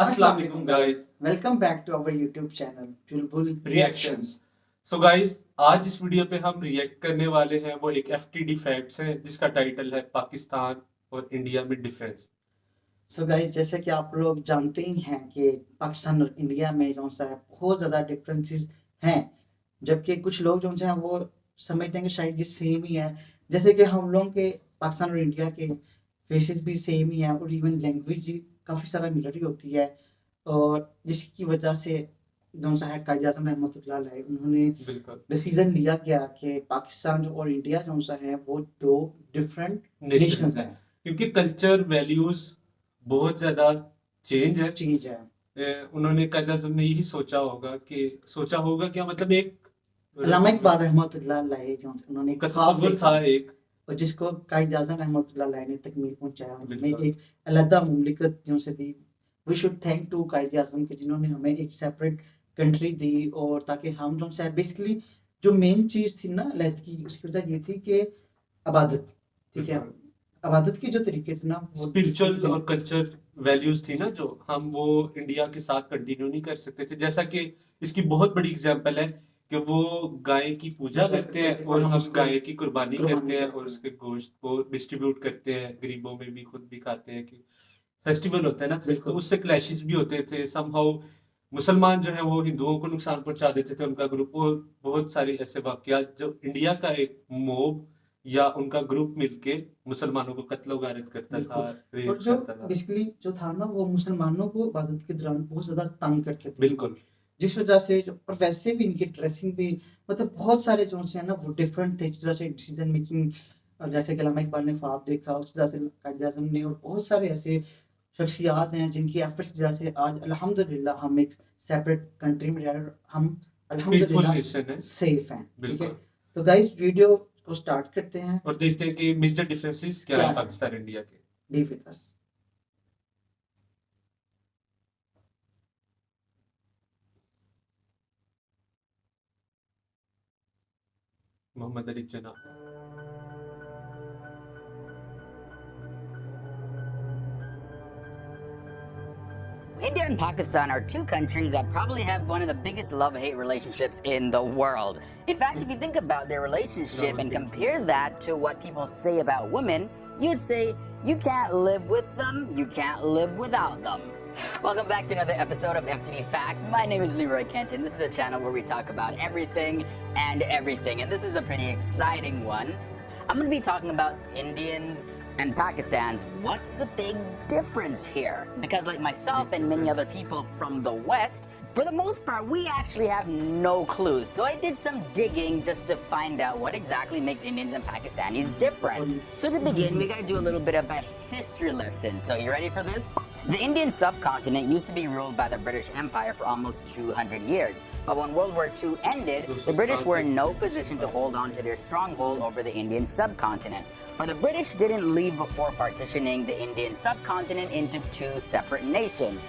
अस्सलाम वालेकुम guys, welcome back to our YouTube channel Chulbul reactions. So guys, आज इस वीडियो पे हम रिएक्ट करने वाले हैं वो एक एफटीडी फैक्ट्स है जिसका टाइटल है पाकिस्तान और इंडिया में डिफरेंस। सो गाइस, जैसे कि आप लोग जानते ही हैं कि पाकिस्तान और इंडिया में जो सा है बहुत ज़्यादा डिफरेंसेस हैं, जबकि कुछ लोग जो हैं वो समझते हैं कि शायद ये सेम ही है। जैसे कि हम लोगों के पाकिस्तान और इंडिया के फेसेस भी सेम ही हैं और इवन लैंग्वेज काफ़ी सारा मिलरी होती है, और जिसकी वजह से जो सा है कायद आज़म रहमतुल्लाह अलैह उन्होंने बिल्कुल डिसीजन लिया गया कि पाकिस्तान और इंडिया जो सा है वो दो डिफरेंट नेशंस हैं। क्योंकि कल्चर वैल्यूज बहुत ज्यादा चेंज है। चीज है उन्होंने कायद आज़म ने यही सोचा होगा क्या मतलब एक अल्लामा इकबाल रहमतुल्लाह अलैह जो उन्होंने एक का ख्वाब तस्वुर देखा था एक, और जिसको कायद आज़म रहमतुल्लाह अलैह ने तकमील पहुंचाया। हमें बिल्कुल एक अलहदा मुमलिकत जो से दी। वी शुड थैंक टू कायद आज़म के जिन्होंने हमें एक सेपरेट कंट्री दी, और ताकि हम जो है बेसिकली जो मेन चीज़ थी ना अलहद की, उसकी वजह ये थी कि आबादत, ठीक है, आबादत के जो तरीके थे ना वो स्पिरिचुअल और कल्चर वैल्यूज थी ना जो हम वो इंडिया के साथ कंटिन्यू नहीं कर सकते थे। जैसा कि इसकी बहुत बड़ी एग्जांपल है कि वो गाय की पूजा करते हैं और हम गाय की कुर्बानी करते हैं और उसके गोश्त को डिस्ट्रीब्यूट करते हैं, गरीबों में भी खुद भी खाते हैं। कि फेस्टिवल होता है ना, तो उससे क्लैशेस भी होते थे समहाउ। मुसलमान जो है वो हिंदुओं को नुकसान पहुंचा देते थे, उनका ग्रुप, और बहुत सारे ऐसे वाकयात जो इंडिया का एक मोब या उनका ग्रुप मिलके मुसलमानों को कत्ल गारत करता था, रेप और जो करता था। बेसिकली जो था ना वो मुसलमानों को इबादत के दौरान बहुत ज्यादा तंग करते थे, बिल्कुल, जिस वजह से और वैसे भी इनकी ड्रेसिंग भी मतलब बहुत सारे जो है ना वो डिफरेंट थे। जिस वजह से डिसीजन मेकिंग, जैसे कि अल्लामा इकबाल ने ख्वाब देखा, उस वजह से कायद आज़म ने, और बहुत सारे ऐसे शख्सियात हैं जिनकी एफर्ट्स की वजह से आज अल्हम्दुलिल्लाह हम एक सेपरेट कंट्री में रह रहे हैं, हम पीसफुल अल्हम्दुलिल्लाह नेशन है। सेफ हैं। ठीक है, बिल्कुल, तो गाइस वीडियो को स्टार्ट करते हैं और देखते हैं कि मेजर डिफरेंसेस क्या क्या है है। पाकिस्तान इंडिया के। Be with us. Mohammad Ali Jinnah. India and Pakistan are two countries that probably have one of the biggest love-hate relationships in the world. In fact, if you think about their relationship and compare that to what people say about women, you'd say, you can't live with them, you can't live without them. Welcome back to another episode of FTD Facts. My name is Leroy Kenton. This is a channel where we talk about everything and everything, and this is a pretty exciting one. I'm going to be talking about Indians and Pakistans. What's the big difference here? Because like myself and many other people from the West, for the most part, we actually have no clues. So I did some digging just to find out what exactly makes Indians and Pakistanis different. So to begin, we gotta do a little bit of a history lesson. So you ready for this? The Indian subcontinent used to be ruled by the British Empire for almost 200 years. But when World War II ended, the British were in no position to hold on to their stronghold over the Indian subcontinent. But the British didn't leave before partitioning the Indian subcontinent into two separate nations,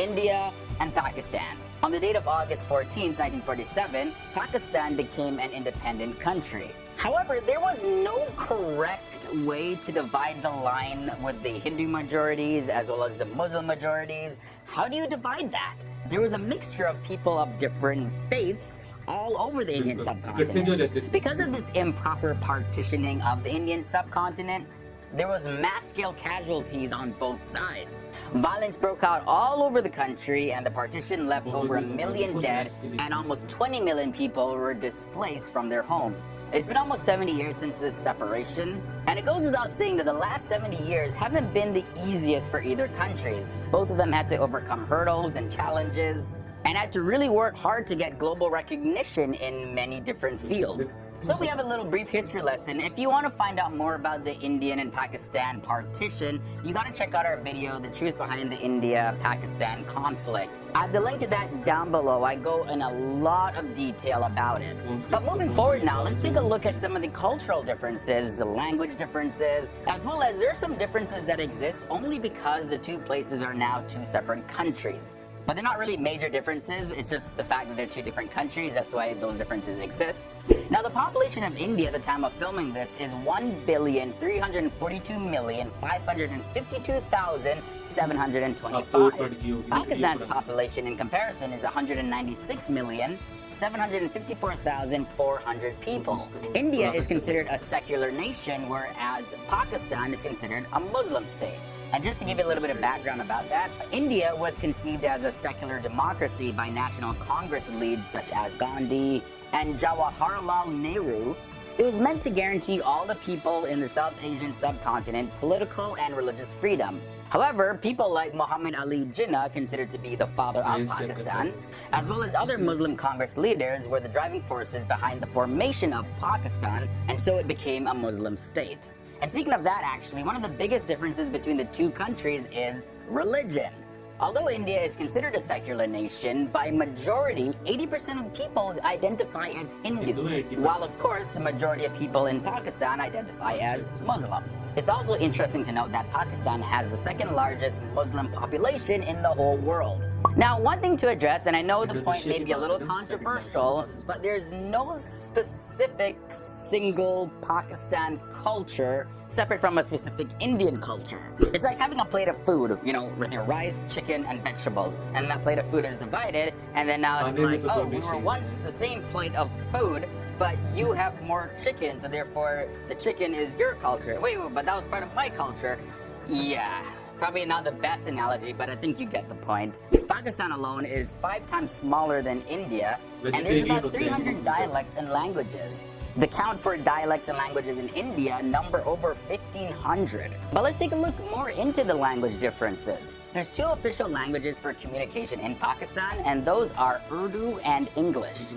India and Pakistan. On the date of August 14, 1947, Pakistan became an independent country. However, there was no correct way to divide the line with the Hindu majorities as well as the Muslim majorities. How do you divide that? There was a mixture of people of different faiths all over the Indian subcontinent. Because of this improper partitioning of the Indian subcontinent, there was mass-scale casualties on both sides. Violence broke out all over the country, and the partition left over 1 million dead, and almost 20 million people were displaced from their homes. It's been almost 70 years since this separation, and it goes without saying that the last 70 years haven't been the easiest for either countries. Both of them had to overcome hurdles and challenges, and had to really work hard to get global recognition in many different fields. So we have a little brief history lesson. If you want to find out more about the Indian and Pakistan partition, you got to check out our video, The Truth Behind the India-Pakistan Conflict. I have the link to that down below. I go in a lot of detail about it. But moving forward now, let's take a look at some of the cultural differences, the language differences, as well as there's some differences that exist only because the two places are now two separate countries. But they're not really major differences, it's just the fact that they're two different countries, that's why those differences exist. Now the population of India at the time of filming this is 1,342,552,725. Pakistan's population in comparison is 196,754,400 people. India is considered a secular nation, whereas Pakistan is considered a Muslim state. And just to give you a little bit of background about that, India was conceived as a secular democracy by National Congress leaders such as Gandhi and Jawaharlal Nehru. It was meant to guarantee all the people in the South Asian subcontinent political and religious freedom. However, people like Muhammad Ali Jinnah, considered to be the father of Pakistan, as well as other Muslim Congress leaders, were the driving forces behind the formation of Pakistan, and so it became a Muslim state. And speaking of that, actually, one of the biggest differences between the two countries is religion. Although India is considered a secular nation, by majority, 80% of people identify as Hindu, while of course, the majority of people in Pakistan identify as Muslim. It's also interesting to note that Pakistan has the second largest Muslim population in the whole world. Now, one thing to address, and I know the point may be a little controversial, but there's no specific single Pakistan culture separate from a specific Indian culture. It's like having a plate of food, you know, with your rice, chicken, and vegetables, and that plate of food is divided, and then now it's like, oh, we were once the same plate of food, but you have more chicken, so therefore the chicken is your culture. Wait, but that was part of my culture. Yeah. Probably not the best analogy, but I think you get the point. Pakistan alone is 5 times smaller than India, and there's about 300 dialects and languages. The count for dialects and languages in India number over 1,500. But let's take a look more into the language differences. There's 2 official languages for communication in Pakistan, and those are Urdu and English.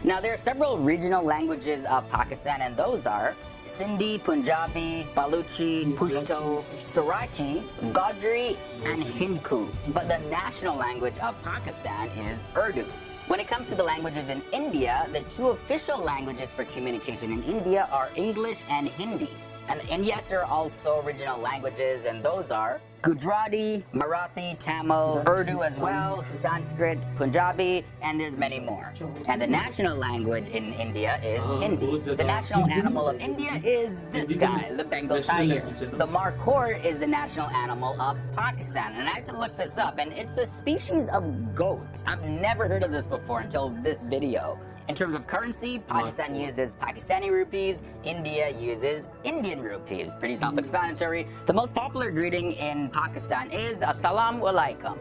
Now, there are several regional languages of Pakistan, and those are Sindhi, Punjabi, Baluchi, Pashto, Saraiki, Gojri, and Hindko. But the national language of Pakistan is Urdu. When it comes to the languages in India, the 2 official languages for communication in India are English and Hindi. And yes, there are also regional languages, and those are Gujarati, Marathi, Tamil, Urdu as well, Sanskrit, Punjabi, and there's many more. And the national language in India is Hindi. The national animal of India is this guy, the Bengal tiger. The markhor is the national animal of Pakistan, and I had to look this up, and it's a species of goat. I've never heard of this before until this video. In terms of currency, Pakistan uses Pakistani rupees, India uses Indian rupees. Pretty self-explanatory. The most popular greeting in Pakistan is Assalamu Alaikum.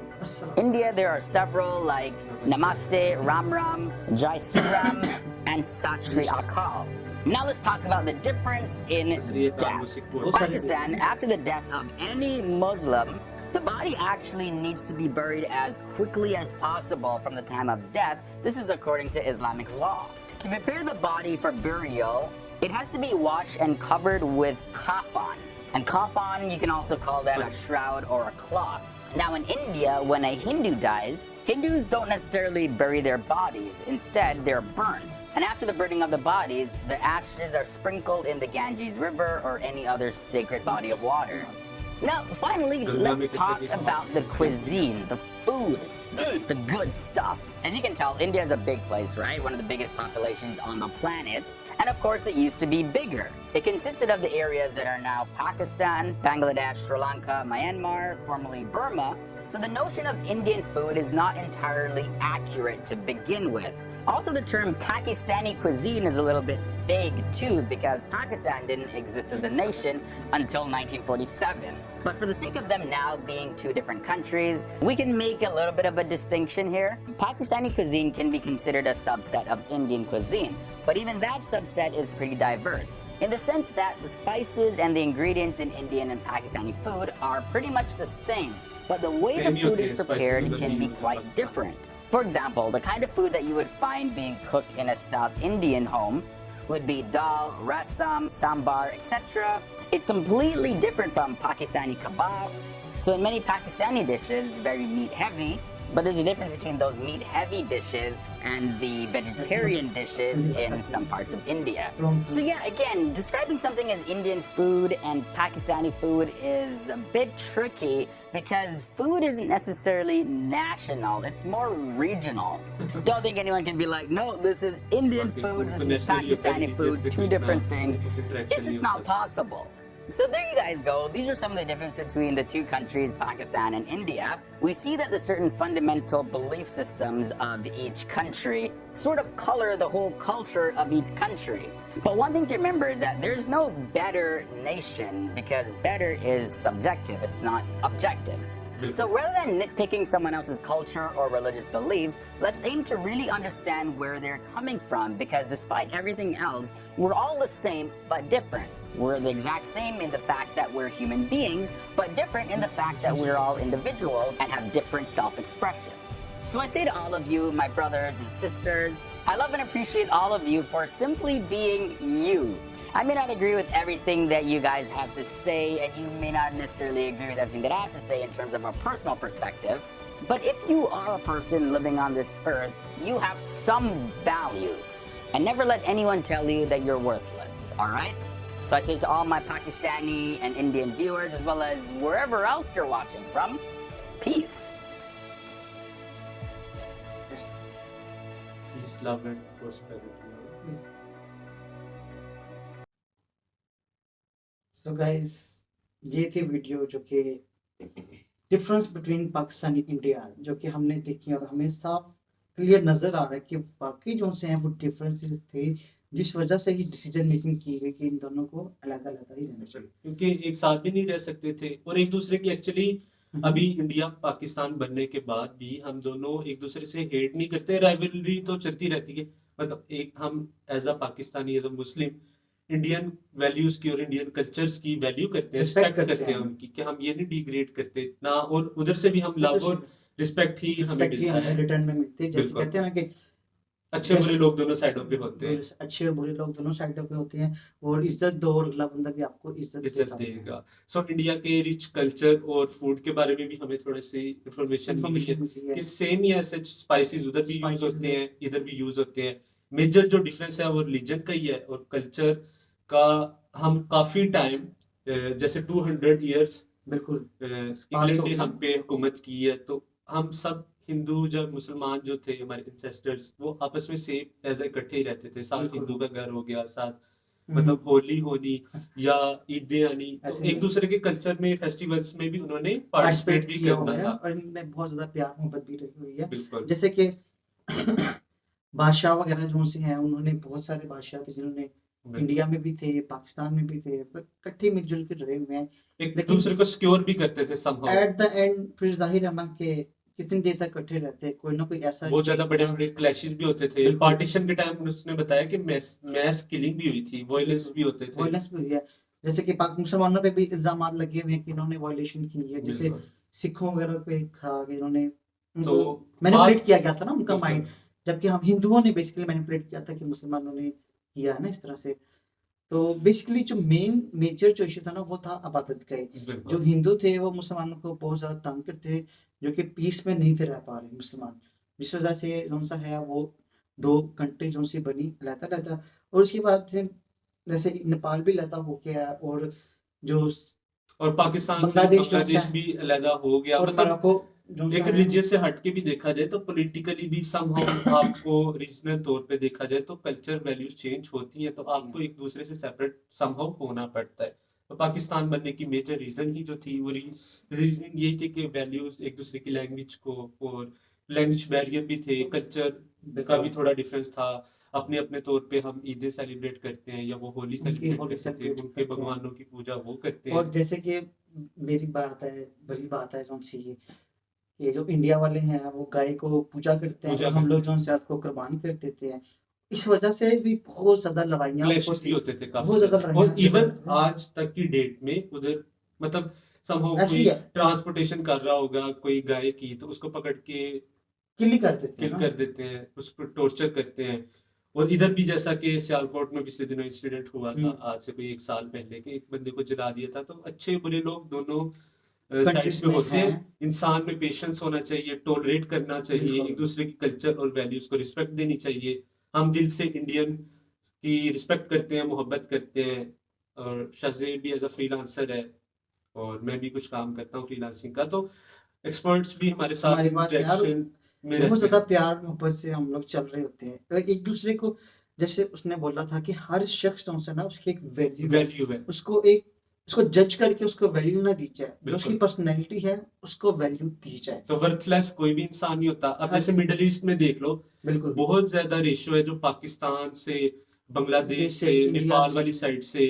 India, there are several like Namaste, Ram Ram, Jai Sri Ram, and Sat Shri Akal. Now let's talk about the difference in death. Pakistan, after the death of any Muslim, the body actually needs to be buried as quickly as possible from the time of death. This is according to Islamic law. To prepare the body for burial, it has to be washed and covered with kafan. And kafan, you can also call that a shroud or a cloth. Now in India, when a Hindu dies, Hindus don't necessarily bury their bodies. Instead, they're burnt. And after the burning of the bodies, the ashes are sprinkled in the Ganges River or any other sacred body of water. Now, finally, let's talk about the cuisine, the food, the good stuff. As you can tell, India is a big place, right? One of the biggest populations on the planet. And of course, it used to be bigger. It consisted of the areas that are now Pakistan, Bangladesh, Sri Lanka, Myanmar, formerly Burma. So the notion of Indian food is not entirely accurate to begin with. Also, the term Pakistani cuisine is a little bit vague too, because Pakistan didn't exist as a nation until 1947. But for the sake of them now being 2 different countries, we can make a little bit of a distinction here. Pakistani cuisine can be considered a subset of Indian cuisine, but even that subset is pretty diverse, in the sense that the spices and the ingredients in Indian and Pakistani food are pretty much the same, but the way the food is prepared can be quite different. For example, the kind of food that you would find being cooked in a South Indian home would be dal, rasam, sambar, etc. It's completely different from Pakistani kebabs. So in many Pakistani dishes, it's very meat heavy, But there's a difference between those meat-heavy dishes and the vegetarian dishes in some parts of India. So yeah, again, describing something as Indian food and Pakistani food is a bit tricky because food isn't necessarily national, it's more regional. Don't think anyone can be like, no, this is Indian food, this is Pakistani food, two different things. It's just not possible. So there you guys go. These are some of the differences between the two countries, Pakistan and India. We see that the certain fundamental belief systems of each country sort of color the whole culture of each country. But one thing to remember is that there's no better nation because better is subjective, it's not objective. So rather than nitpicking someone else's culture or religious beliefs, let's aim to really understand where they're coming from because despite everything else, we're all the same but different. We're the exact same in the fact that we're human beings, but different in the fact that we're all individuals and have different self-expression. So I say to all of you, my brothers and sisters, I love and appreciate all of you for simply being you. I may not agree with everything that you guys have to say, and you may not necessarily agree with everything that I have to say in terms of a personal perspective, but if you are a person living on this earth, you have some value. And never let anyone tell you that you're worthless, all right? So I say to all my Pakistani and Indian viewers, as well as wherever else you're watching from, peace. Peace, love and prosperity. So guys, ये थी video जो कि difference between Pakistan and India जो कि हमने देखी और हमें साफ क्लियर नज़र आ रहा है कि बाकी जो से हैं वो डिफरेंसेस थे जिस वजह से ही डिसीजन मेकिंग की गई कि इन दोनों को अलग अलग ही रहना चाहिए क्योंकि एक साथ भी नहीं रह सकते थे और एक दूसरे की एक्चुअली अभी इंडिया पाकिस्तान बनने के बाद भी हम दोनों एक दूसरे से हेट नहीं करते, राइवलरी तो चलती रहती है। मतलब एक हम as a Pakistani as a Muslim Indian values की और इंडियन कल्चर्स की वैल्यू करते हैं, रिस्पेक्ट करते हैं उनकी, कि हम ये नहीं डिग्रेड करते ना, और उधर से भी हम लव और रिस्पेक्ट ही हमें मिलता है, रिटर्न में मिलती है। जैसे कहते हैं ना कि अच्छे बुरे लोग दोनों साइडों पे होते हैं, अच्छे और बुरे लोग दोनों साइडों पे होते हैं और इज्जत दो और अगला बंदा भी आपको इज्जत देगा। सो इंडिया के रिच कल्चर और फूड के बारे में भी हमें थोड़ी सी इंफॉर्मेशन मिली है कि सेम ही ऐसे स्पाइसेस उधर भी यूज होते हैं, इधर भी यूज होते हैं। मेजर जो डिफरेंस है वो रिलीजन का ही है और कल्चर का। हम काफी टाइम जैसे 200 इयर्स बिल्कुल इंग्लैंड ने हम पे हुकूमत की है, तो हम सब हिंदू जब मुसलमान जो थे हमारे इंसेस्टर्स वो आपस में सेम एज इकट्ठे ही रहते थे। साथ हिंदू का घर हो गया, साथ मतलब होली होनी या ईदें आनी, तो एक दूसरे के कल्चर में फेस्टिवल्स में भी उन्होंने पार्टिसिपेट भी करना था और इनमें बहुत ज्यादा प्यार मोहब्बत भी रही हुई है। बिल्कुल। जैसे कि बादशाह वगैरह जो से हैं उन्होंने बहुत सारे बादशाह थे जिन्होंने इंडिया में भी थे, पाकिस्तान में भी थे, इकट्ठे मिलजुल के रहे हुए हैं, एक दूसरे को सिक्योर भी करते थे somehow। एट द एंड फिर जाहिर है ना कि कितनी देर तक इकट्ठे रहते, कोई ना कोई ऐसा बहुत ज्यादा बड़े बड़े क्लैशेस भी होते थे। पार्टीशन के टाइम उसने बताया कि मैस किलिंग भी हुई थी, वायलेंस भी होते थे। वायलेंस भी हुई है, जैसे कि पाक मुसलमानों पे भी इल्जाम लगे हुए हैं कि इन्होंने वायलेशन की है, जैसे सिखों वगैरह पे था कि इन्होंने मैनिपुलेट किया गया था ना उनका माइंड, जबकि हम हिंदुओं ने बेसिकली मैनिपुलेट किया था कि मुसलमानों ने किया है ना इस तरह से। तो बेसिकली जो मेजर जो इशू था ना वो था आबादत का। जो हिंदू थे वो मुसलमानों को बहुत ज्यादा तंग करते, जो कि पीस में नहीं थे रह पा रहे मुसलमान, जिस वजह से कौन सा है वो दो कंट्री जो सी बनी रहता। और उसके बाद से जैसे नेपाल भी लहता हो गया और जो और पाकिस्तान बांग्लादेश भी अलग हो गया। और मतलब एक रिलीजियस से हटके भी देखा जाए तो पॉलिटिकली भी समहाउ आपको रीजनल तौर पे देखा जाए तो कल्चर वैल्यूज चेंज होती हैं, तो आपको एक दूसरे से सेपरेट समहाउ होना पड़ता है। तो पाकिस्तान बनने की मेजर रीजन ही जो थी वो रीजनिंग यही थी कि वैल्यूज एक दूसरे की लैंग्वेज को, और लैंग्वेज बैरियर भी थे, कल्चर का भी थोड़ा डिफरेंस था। अपने अपने तौर पे हम ईदें सेलिब्रेट करते हैं या वो होली सेलिब्रेट करते हैं, उनके भगवानों की पूजा वो करते हैं। और जैसे कि मेरी बात है, बड़ी बात है जो सी ये जो इंडिया वाले हैं वो गाय को पूजा करते हैं, हम लोग जो से को कुर्बान कर देते हैं, इस वजह से भी बहुत ज्यादा लड़ाइयाँ होते थे काफी ज्यादा। और इवन आज तक की डेट में उधर मतलब समहाउ कोई ट्रांसपोर्टेशन कर रहा होगा कोई गाय की, तो उसको पकड़ के किल कर देते हैं, उसको टॉर्चर करते हैं। और इधर भी जैसा कि सियालकोट में पिछले दिनों इंसिडेंट हुआ था, आज से कोई 1 साल पहले, के एक बंदे को जला दिया था। तो अच्छे बुरे लोग दोनों साइड्स कंट्रीज पे में होते हैं। हैं। इंसान में पेशेंस होना चाहिए, टॉलरेट करना चाहिए, बिल्कुल। एक दूसरे की कल्चर और वैल्यूज को रिस्पेक्ट देनी चाहिए। हम दिल से इंडियन की रिस्पेक्ट करते हैं, मोहब्बत करते हैं। और शाज़ेब भी एज अ फ्रीलांसर है और मैं भी कुछ काम करता हूँ फ्रीलांसिंग का, तो एक्सपर्ट्स भी हमारे साथ हमारे पास यार इंटरेक्शन में बहुत रहते ज्यादा हैं। प्यार मोहब्बत से हम लोग चल रहे होते हैं, तो एक दूसरे को, जैसे उसने बोला था कि हर शख्स जो है ना उसकी एक वैल्यू है, वैल्यू है, उसको एक, उसको जज करके उसको वैल्यू ना दी जाए, जो उसकी बिल्कुल। पर्सनैलिटी है उसको वैल्यू दी जाए। तो वर्थलेस कोई भी इंसान नहीं होता। अब हर जैसे मिडिल ईस्ट में देख लो, बिल्कुल बहुत ज्यादा रेशियो है जो पाकिस्तान से, बांग्लादेश देश से, से, इंडिया नेपाल से वाली साइड से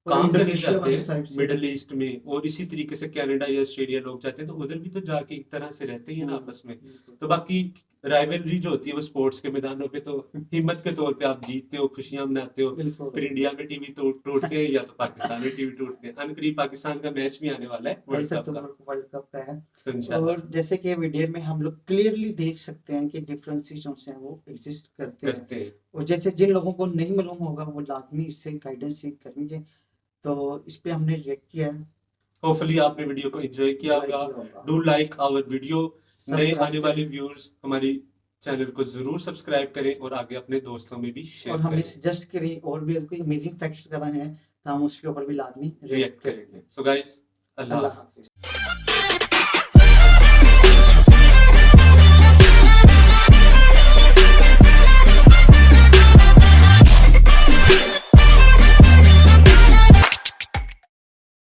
और काम करने इंडोनेशिया जाते वाली हैं साइड से। मिडिल ईस्ट में, और इसी तरीके से कनाडा या ऑस्ट्रेलिया लोग जाते हैं, तो उधर भी तो जाके एक तरह से रहते ही है ना आपस में। बिल्कुल। तो बाकी राइवलरी जो होती है वो स्पोर्ट्स के मैदानों पे तो हिम्मत के तौर पे आप जीतते हो, खुशियां मनाते हो। बिल्कुल फिर इंडिया में टीवी टूटते हैं या तो पाकिस्तान में टीवी टूटते हैं। अनकरीब पाकिस्तान का मैच भी आने वाला है वर्ल्ड 23 कप का, अक्टूबर को वर्ल्ड कप का है। तो इंशाल्लाह और जैसे कि वीडियो में हम लोग क्लियरली देख सकते हैं कि डिफरेंसेस जो हैं वो एग्जिस्ट करते हैं, करते हैं। और जैसे जिन लोगों को नहीं मालूम होगा वो लाजमी इससे गाइडेंस सीख करेंगे। तो इस पे हमने रिएक्ट किया है, होपफुली आपने वीडियो को एंजॉय किया एंजॉय होगा। किया होगा। Do like our video. नए सब्सक्राइब आने वाले करें व्यूअर्स हमारी चैनल को जरूर सब्सक्राइब करें और आगे अपने दोस्तों में भी और शेयर हमें करें, सजेस्ट करें, और भी कोई अमेजिंग फैक्ट्स करना है तो हम उसके ऊपर भी लाजमी रिएक्ट रिएक्ट करें। करेंगे। सो गाइस, अल्लाह अल्लाह हाफ़िज़। हाफिज।